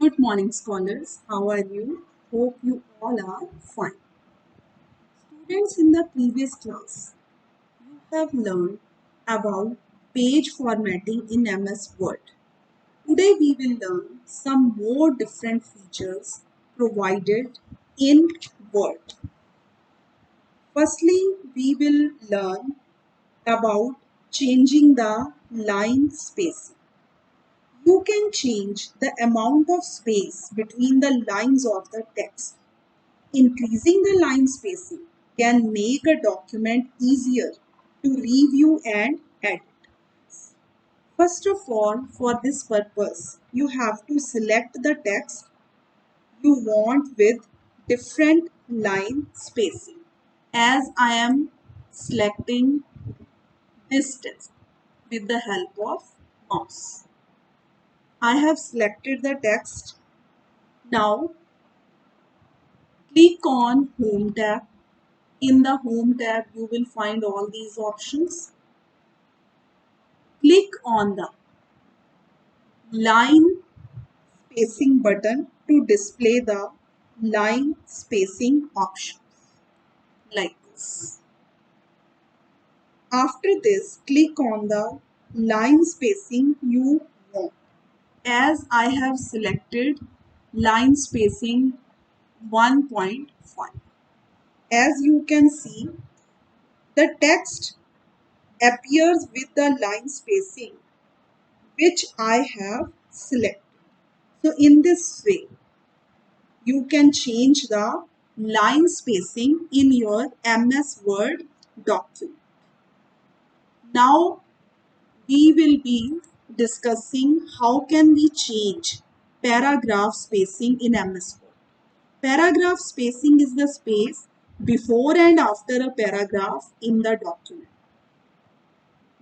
Good morning, scholars. How are you? Hope you all are fine. Students, in the previous class, you have learned about page formatting in MS Word. Today, we will learn some more different features provided in Word. Firstly, we will learn about changing the line spacing. You can change the amount of space between the lines of the text. Increasing the line spacing can make a document easier to review and edit. First of all, for this purpose, you have to select the text you want with different line spacing. As I am selecting this text with the help of mouse. I have selected the text. Now click on Home tab. In the Home tab, you will find all these options. Click on the line spacing button to display the line spacing options like this. After this, click on the line spacing you want. As I have selected line spacing 1.5. As you can see, the text appears with the line spacing which I have selected. So in this way, you can change the line spacing in your MS Word document. Now we will be discussing how can we change paragraph spacing in MS Word. Paragraph spacing is the space before and after a paragraph in the document.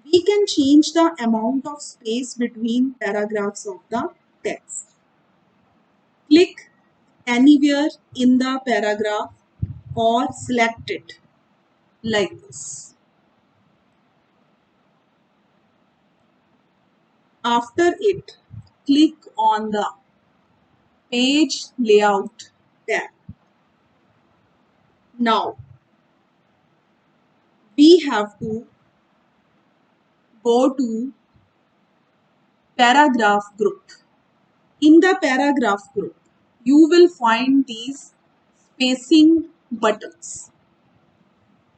We can change the amount of space between paragraphs of the text. Click anywhere in the paragraph or select it like this. After it, click on the page layout tab. Now, we have to go to paragraph group. In the paragraph group, you will find these spacing buttons.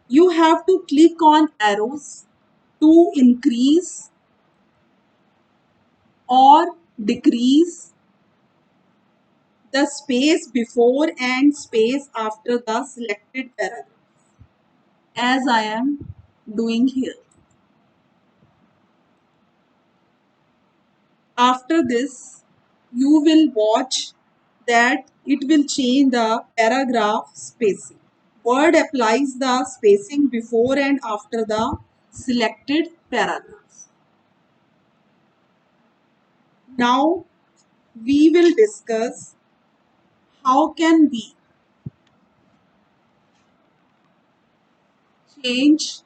You have to click on arrows to increase or decrease the space before and space after the selected paragraph, as I am doing here. After this, you will watch that it will change the paragraph spacing. Word applies the spacing before and after the selected paragraph. Now we will discuss how can we change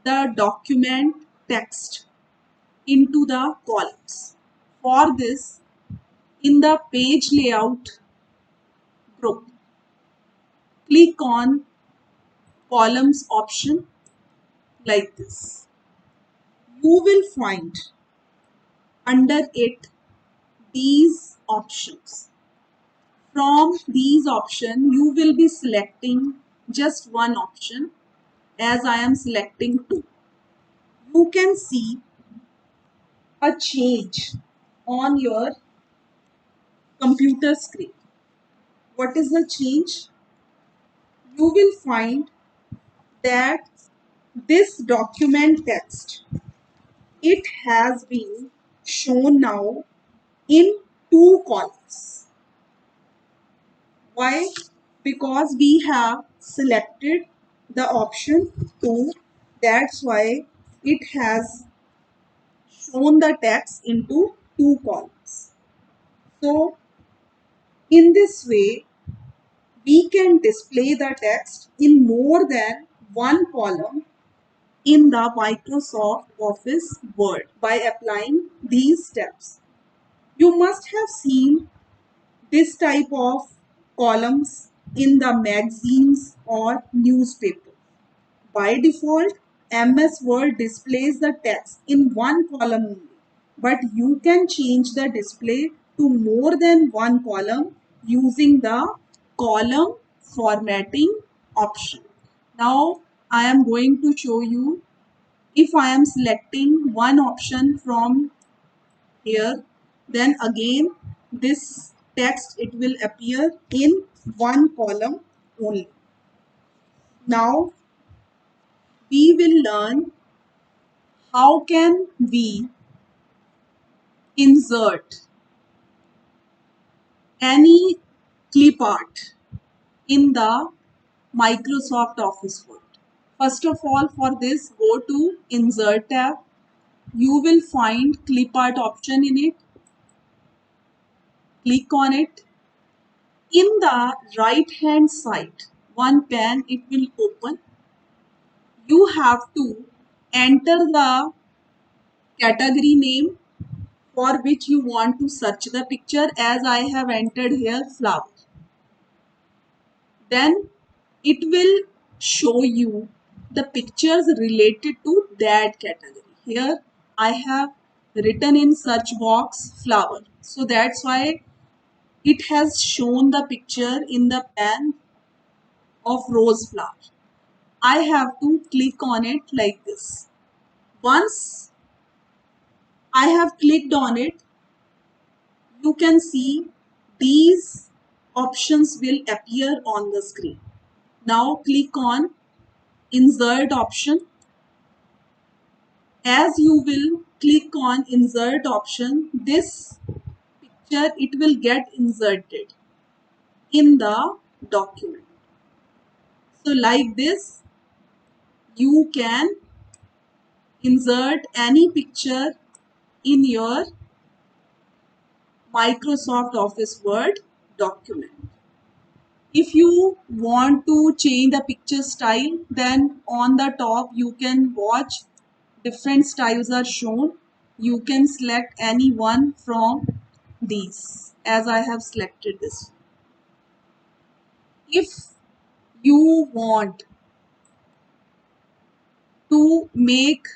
the document text into the columns. For this, in the page layout group, click on columns option like this. You will find under it these options. From these options, you will be selecting just one option, as I am selecting two. You can see a change on your computer screen. What is the change? You will find that this document text, it has been shown now in two columns. Why? Because we have selected the option 2. That's why it has shown the text into two columns. So in this way, we can display the text in more than one column in the Microsoft Office Word by applying these steps. You must have seen this type of columns in the magazines or newspapers. By default, MS Word displays the text in one column only, but you can change the display to more than one column using the column formatting option. Now, I am going to show you if I am selecting one option from here, then again this text it will appear in one column only. Now we will learn how can we insert any clip art in the Microsoft Office Word. First of all, for this, go to Insert tab. You will find clip art option in it. Click on it. In the right hand side, one pane it will open. You have to enter the category name for which you want to search the picture, as I have entered here flower. Then it will show you the pictures related to that category. Here I have written in search box flower. So that's why it has shown the picture in the pan of rose flower. I have to click on it like this. Once I have clicked on it, you can see these options will appear on the screen. Now click on insert option. As you will click on insert option, this picture it will get inserted in the document. So like this, you can insert any picture in your Microsoft Office Word document. If you want to change the picture style, then on the top you can watch different styles are shown. You can select any one from these, as I have selected this. If you want to make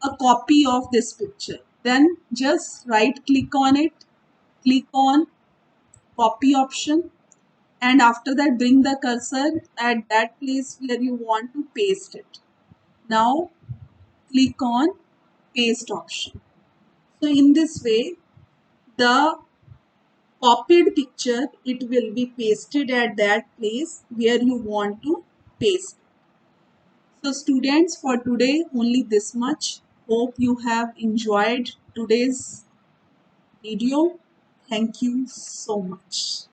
a copy of this picture, then just right click on it, click on copy option, and after that bring the cursor at that place where you want to paste it. Now click on paste option. So in this way, the copied picture it will be pasted at that place where you want to paste. So students, for today only this much. Hope you have enjoyed today's video. Thank you so much.